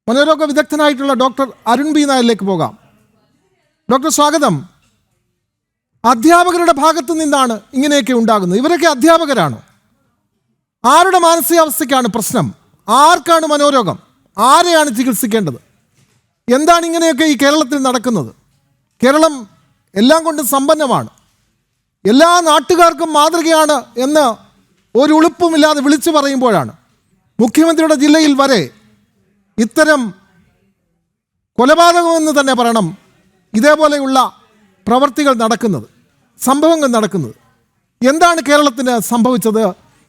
മനോരോഗ വിദഗ്ധനായിട്ടുള്ള doctor Arun B നായരിലേക്ക് പോകാം. Doctor സ്വാഗതം. അധ്യാപകരുടെ ഭാഗത്തു നിന്നാണ് ഇങ്ങനെയൊക്കെ ഉണ്ടാകുന്നത്. ഇവരൊക്കെ അധ്യാപകരാണോ? ആരുടെ മാനസികാവസ്ഥയ്ക്കാണ് പ്രശ്നം? ആർക്കാണ് മനോരോഗം? ആരെയാണ് ചികിത്സിക്കേണ്ടത്? എന്താണ് ഇങ്ങനെയൊക്കെ ഈ കേരളത്തിൽ നടക്കുന്നത്? കേരളം എല്ലാം കൊണ്ടും സമ്പന്നമാണ്, എല്ലാ നാട്ടുകാർക്കും മാതൃകയാണ് എന്ന് ഒരു ഉളുപ്പുമില്ലാതെ വിളിച്ചു പറയുമ്പോഴാണ് മുഖ്യമന്ത്രിയുടെ ജില്ലയിൽ വരെ ഇത്തരം കൊലപാതകമെന്ന് തന്നെ പറയണം, ഇതേപോലെയുള്ള പ്രവർത്തികൾ നടക്കുന്നത്, സംഭവങ്ങൾ നടക്കുന്നത്. എന്താണ് കേരളത്തിന് സംഭവിച്ചത്?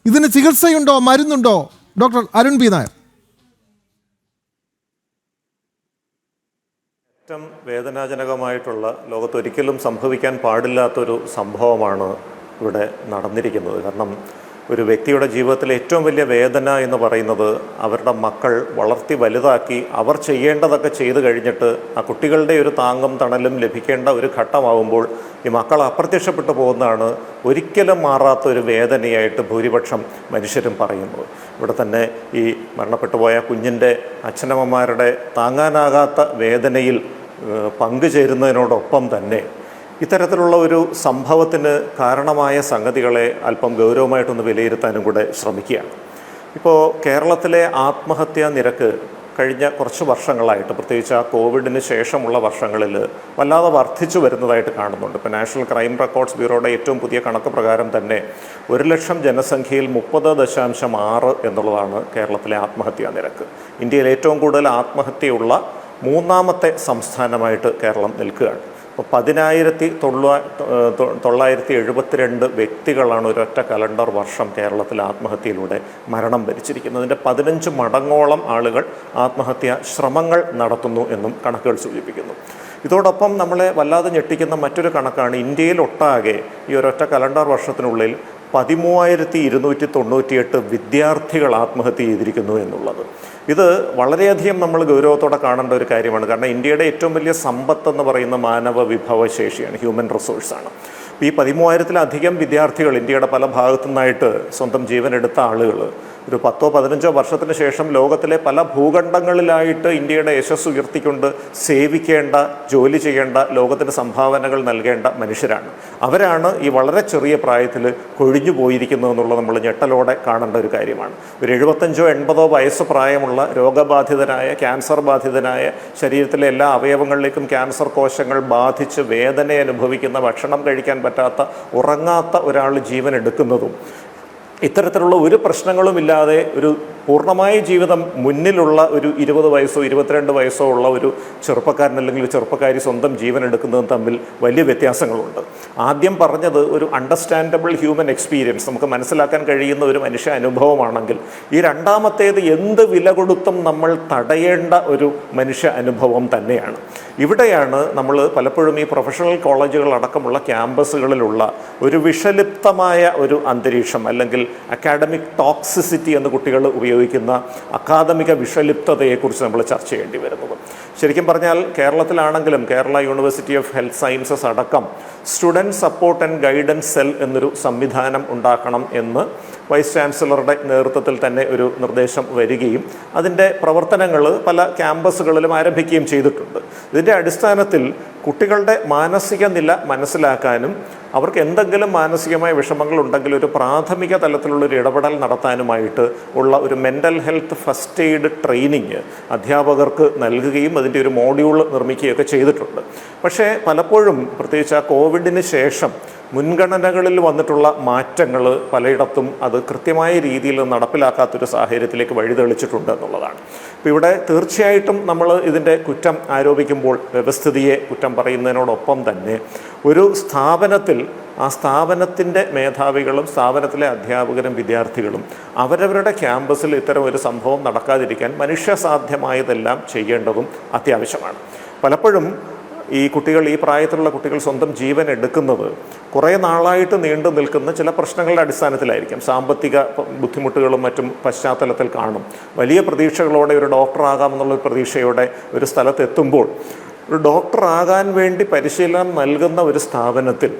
ഇതിന് ചികിത്സയുണ്ടോ, മരുന്നുണ്ടോ? Doctor Arun B Nair. ഏറ്റവും വേദനാജനകമായിട്ടുള്ള, ലോകത്തൊരിക്കലും സംഭവിക്കാൻ പാടില്ലാത്തൊരു സംഭവമാണ് ഇവിടെ നടന്നിരിക്കുന്നത്. കാരണം ഒരു വ്യക്തിയുടെ ജീവിതത്തിലെ ഏറ്റവും വലിയ വേദന എന്ന് പറയുന്നത് അവരുടെ മക്കൾ വളർത്തി വലുതാക്കി അവർ ചെയ്യേണ്ടതൊക്കെ ചെയ്തു കഴിഞ്ഞിട്ട് ആ കുട്ടികളുടെ ഒരു താങ്ങും തണലും ലഭിക്കേണ്ട ഒരു ഘട്ടമാവുമ്പോൾ ഈ മക്കൾ അപ്രത്യക്ഷപ്പെട്ടു പോകുന്നതാണ് ഒരിക്കലും മാറാത്ത ഒരു വേദനയായിട്ട് ഭൂരിപക്ഷം മനുഷ്യരും പറയുന്നത്. ഇവിടെ തന്നെ ഈ മരണപ്പെട്ടുപോയ കുഞ്ഞിൻ്റെ അച്ഛനമ്മമാരുടെ താങ്ങാനാകാത്ത വേദനയിൽ പങ്കുചേരുന്നതിനോടൊപ്പം തന്നെ ഇത്തരത്തിലുള്ള ഒരു സംഭവത്തിന് കാരണമായ സംഗതികളെ അല്പം ഗൗരവമായിട്ടൊന്ന് വിലയിരുത്താനും കൂടെ ശ്രമിക്കുകയാണ്. ഇപ്പോൾ കേരളത്തിലെ ആത്മഹത്യാ നിരക്ക് കഴിഞ്ഞ കുറച്ച് വർഷങ്ങളായിട്ട്, പ്രത്യേകിച്ച് ആ കോവിഡിന് ശേഷമുള്ള വർഷങ്ങളിൽ വല്ലാതെ വർദ്ധിച്ചു വരുന്നതായിട്ട് കാണുന്നുണ്ട്. ഇപ്പോൾ നാഷണൽ ക്രൈം റെക്കോർഡ്സ് ബ്യൂറോയുടെ ഏറ്റവും പുതിയ കണക്ക് പ്രകാരം തന്നെ 1,00,000 ജനസംഖ്യയിൽ 30.6 എന്നുള്ളതാണ് കേരളത്തിലെ ആത്മഹത്യാ നിരക്ക്. ഇന്ത്യയിൽ ഏറ്റവും കൂടുതൽ ആത്മഹത്യയുള്ള മൂന്നാമത്തെ സംസ്ഥാനമായിട്ട് കേരളം നിൽക്കുകയാണ്. അപ്പോൾ 10,972 വ്യക്തികളാണ് ഒരൊറ്റ കലണ്ടർ വർഷം കേരളത്തിൽ ആത്മഹത്യയിലൂടെ മരണം വരിച്ചിരിക്കുന്നത്. അതിൻ്റെ 15 മടങ്ങോളം ആളുകൾ ആത്മഹത്യാ ശ്രമങ്ങൾ നടത്തുന്നു എന്നും കണക്കുകൾ സൂചിപ്പിക്കുന്നു. ഇതോടൊപ്പം നമ്മളെ വല്ലാതെ ഞെട്ടിക്കുന്ന മറ്റൊരു കണക്കാണ് ഇന്ത്യയിലൊട്ടാകെ ഈ ഒരൊറ്റ കലണ്ടർ വർഷത്തിനുള്ളിൽ 13,298 വിദ്യാർത്ഥികൾ ആത്മഹത്യ ചെയ്തിരിക്കുന്നു എന്നുള്ളത്. ഇത് വളരെയധികം നമ്മൾ ഗൗരവത്തോടെ കാണേണ്ട ഒരു കാര്യമാണ്. കാരണം ഇന്ത്യയുടെ ഏറ്റവും വലിയ സമ്പത്തെന്ന് പറയുന്ന മാനവ വിഭവശേഷിയാണ്, ഹ്യൂമൻ റിസോഴ്സാണ്. ഈ 13,000-ലധികം വിദ്യാർത്ഥികൾ ഇന്ത്യയുടെ പല ഭാഗത്തു നിന്നായിട്ട് സ്വന്തം ജീവനെടുത്ത ആളുകൾ ഒരു 10-15 വർഷത്തിന് ശേഷം ലോകത്തിലെ പല ഭൂഖണ്ഡങ്ങളിലായിട്ട് ഇന്ത്യയുടെ യശസ് ഉയർത്തിക്കൊണ്ട് സേവിക്കേണ്ട, ജോലി ചെയ്യേണ്ട, ലോകത്തിന് സംഭാവനകൾ നൽകേണ്ട മനുഷ്യരാണ്. അവരാണ് ഈ വളരെ ചെറിയ പ്രായത്തിൽ കൊഴിഞ്ഞു പോയിരിക്കുന്നതെന്നുള്ളത് നമ്മൾ ഞെട്ടലോടെ കാണേണ്ട ഒരു കാര്യമാണ്. ഒരു 75-80 വയസ്സ് പ്രായമുള്ള രോഗബാധിതനായ, ക്യാൻസർ ബാധിതനായ, ശരീരത്തിലെ എല്ലാ അവയവങ്ങളിലേക്കും ക്യാൻസർ കോശങ്ങൾ ബാധിച്ച് വേദന അനുഭവിക്കുന്ന, ഭക്ഷണം കഴിക്കാൻ പറ്റാത്ത, ഉറങ്ങാത്ത ഒരാൾ ജീവൻ എടുക്കുന്നതും, ഇത്തരത്തിലുള്ള ഒരു പ്രശ്നങ്ങളുമില്ലാതെ ഒരു പൂർണ്ണമായ ജീവിതം മുന്നിലുള്ള ഒരു 20 വയസ്സോ 22 വയസ്സോ ഉള്ള ഒരു ചെറുപ്പക്കാരൻ അല്ലെങ്കിൽ ഒരു ചെറുപ്പക്കാരി സ്വന്തം ജീവൻ എടുക്കുന്നതും തമ്മിൽ വലിയ വ്യത്യാസങ്ങളുണ്ട്. ആദ്യം പറഞ്ഞത് ഒരു അണ്ടർസ്റ്റാൻഡബിൾ ഹ്യൂമൻ എക്സ്പീരിയൻസ്, നമുക്ക് മനസ്സിലാക്കാൻ കഴിയുന്ന ഒരു മനുഷ്യ അനുഭവമാണെങ്കിൽ, ഈ രണ്ടാമത്തേത് എന്ത് വില കൊടുത്തും നമ്മൾ തടയേണ്ട ഒരു മനുഷ്യ അനുഭവം തന്നെയാണ്. ഇവിടെയാണ് നമ്മൾ പലപ്പോഴും ഈ പ്രൊഫഷണൽ കോളേജുകൾ അടക്കമുള്ള ക്യാമ്പസുകളിലുള്ള ഒരു വിഷലിപ്തമായ ഒരു അന്തരീക്ഷം, അല്ലെങ്കിൽ അക്കാഡമിക് ടോക്സിസിറ്റി എന്ന് കുട്ടികൾ ഉപയോഗിക്കുന്ന അക്കാദമിക വിഷലിപ്തതയെക്കുറിച്ച് നമ്മൾ ചർച്ച ചെയ്യേണ്ടി വരുന്നത്. ശരിക്കും പറഞ്ഞാൽ കേരളത്തിലാണെങ്കിലും Kerala university of health sciences അടക്കം student support and guidance cell എന്നൊരു സംവിധാനം ഉണ്ടാക്കണം എന്ന് വൈസ് ചാൻസലറുടെ നേതൃത്വത്തിൽ തന്നെ ഒരു നിർദ്ദേശം വരികയും അതിൻ്റെ പ്രവർത്തനങ്ങൾ പല ക്യാമ്പസുകളിലും ആരംഭിക്കുകയും ചെയ്തിട്ടുണ്ട്. ഇതിൻ്റെ അടിസ്ഥാനത്തിൽ കുട്ടികളുടെ മാനസിക നില മനസ്സിലാക്കാനും അവർക്ക് എന്തെങ്കിലും മാനസികമായ വിഷമങ്ങൾ ഉണ്ടെങ്കിൽ ഒരു പ്രാഥമിക തലത്തിലുള്ളൊരു ഇടപെടൽ നടത്താനുമായിട്ട് ഉള്ള ഒരു mental health first aid training അധ്യാപകർക്ക് നൽകുകയും അതിൻ്റെ ഒരു മോഡ്യൂൾ നിർമ്മിക്കുകയൊക്കെ ചെയ്തിട്ടുണ്ട്. പക്ഷേ പലപ്പോഴും പ്രത്യേകിച്ച് ആ കോവിഡിന് ശേഷം മുൻഗണനകളിൽ വന്നിട്ടുള്ള മാറ്റങ്ങൾ പലയിടത്തും അത് കൃത്യമായ രീതിയിൽ നടപ്പിലാക്കാത്തൊരു സാഹചര്യത്തിലേക്ക് വഴിതെളിച്ചിട്ടുണ്ട് എന്നുള്ളതാണ്. അപ്പോൾ ഇവിടെ തീർച്ചയായിട്ടും നമ്മൾ ഇതിൻ്റെ കുറ്റം ആരോപിക്കുമ്പോൾ വ്യവസ്ഥിതിയെ കുറ്റം പറയുന്നതിനോടൊപ്പം തന്നെ ഒരു സ്ഥാപനത്തിൽ ആ സ്ഥാപനത്തിൻ്റെ മേധാവികളും സ്ഥാപനത്തിലെ അധ്യാപകരും വിദ്യാർത്ഥികളും അവരവരുടെ ക്യാമ്പസിൽ ഇത്തരം ഒരു സംഭവം നടക്കാതിരിക്കാൻ മനുഷ്യസാധ്യമായതെല്ലാം ചെയ്യേണ്ടതും അത്യാവശ്യമാണ്. പലപ്പോഴും ഈ കുട്ടികൾ, ഈ പ്രായത്തിലുള്ള കുട്ടികൾ സ്വന്തം ജീവൻ എടുക്കുന്നത് കുറേ നാളായിട്ട് നീണ്ടു നിൽക്കുന്ന ചില പ്രശ്നങ്ങളുടെ അടിസ്ഥാനത്തിലായിരിക്കും. സാമ്പത്തിക ബുദ്ധിമുട്ടുകളും മറ്റും പശ്ചാത്തലത്തിൽ കാണും. വലിയ പ്രതീക്ഷകളോടെ ഒരു ഡോക്ടറാകാമെന്നുള്ള പ്രതീക്ഷയോടെ ഒരു സ്ഥലത്തെത്തുമ്പോൾ ഒരു ഡോക്ടറാകാൻ വേണ്ടി പരിശീലനം നൽകുന്ന ഒരു സ്ഥാപനത്തിൽ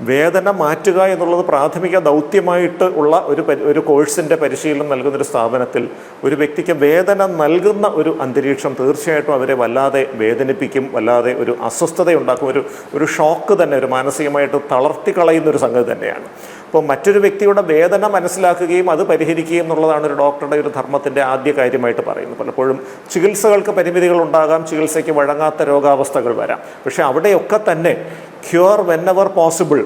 വേദന മാറ്റുക എന്നുള്ളത് പ്രാഥമിക ദൗത്യമായിട്ട് ഉള്ള ഒരു കോഴ്സിൻ്റെ പരിശീലനം നൽകുന്നൊരു സ്ഥാപനത്തിൽ ഒരു വ്യക്തിക്ക് വേദന നൽകുന്ന ഒരു അന്തരീക്ഷം തീർച്ചയായിട്ടും അവരെ വല്ലാതെ വേദനിപ്പിക്കും, വല്ലാതെ ഒരു അസ്വസ്ഥതയുണ്ടാക്കും, ഒരു ഷോക്ക് തന്നെ, ഒരു മാനസികമായിട്ട് തളർത്തിക്കളയുന്ന ഒരു സംഗതി തന്നെയാണ്. അപ്പോൾ മറ്റൊരു വ്യക്തിയുടെ വേദന മനസ്സിലാക്കുകയും അത് പരിഹരിക്കുകയും എന്നുള്ളതാണ് ഒരു ഡോക്ടറുടെ ഒരു ധർമ്മത്തിൻ്റെ ആദ്യ കാര്യമായിട്ട് പറയുന്നത്. പലപ്പോഴും ചികിത്സകൾക്ക് പരിമിതികൾ ഉണ്ടാകാം, ചികിത്സയ്ക്ക് വഴങ്ങാത്ത രോഗാവസ്ഥകൾ വരാം. പക്ഷേ അവിടെയൊക്കെ തന്നെ cure whenever possible,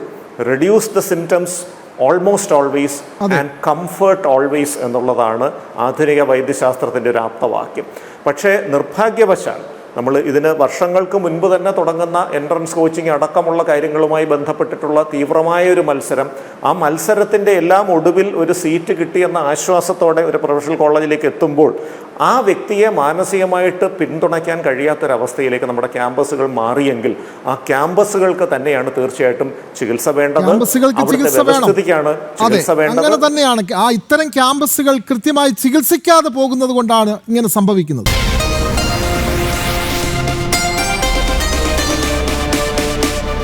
reduce the symptoms almost always and comfort always എന്നുള്ളതാണ് ആധുനിക വൈദ്യശാസ്ത്രത്തിൻ്റെ ഒരു ആപ്തവാക്യം. പക്ഷേ നിർഭാഗ്യവശാൽ നമ്മൾ ഇതിന് വർഷങ്ങൾക്ക് മുൻപ് തന്നെ തുടങ്ങുന്ന എൻട്രൻസ് കോച്ചിങ് അടക്കമുള്ള കാര്യങ്ങളുമായി ബന്ധപ്പെട്ടിട്ടുള്ള തീവ്രമായ ഒരു മത്സരം, ആ മത്സരത്തിൻ്റെ എല്ലാം ഒടുവിൽ ഒരു സീറ്റ് കിട്ടിയെന്ന ആശ്വാസത്തോടെ ഒരു പ്രൊഫഷണൽ കോളേജിലേക്ക് എത്തുമ്പോൾ ആ വ്യക്തിയെ മാനസികമായിട്ട് പിന്തുണയ്ക്കാൻ കഴിയാത്തൊരവസ്ഥയിലേക്ക് നമ്മുടെ ക്യാമ്പസുകൾ മാറിയെങ്കിൽ ആ ക്യാമ്പസുകൾക്ക് തന്നെയാണ് തീർച്ചയായിട്ടും ചികിത്സ വേണ്ടത്. വ്യവസ്ഥിതിക്കാണ് ചികിത്സ വേണ്ടത്. അങ്ങനെ തന്നെയാണ് ആ ഇത്തരം ക്യാമ്പസുകൾ കൃത്യമായി ചികിത്സിക്കാതെ പോകുന്നത് കൊണ്ടാണ് ഇങ്ങനെ സംഭവിക്കുന്നത്.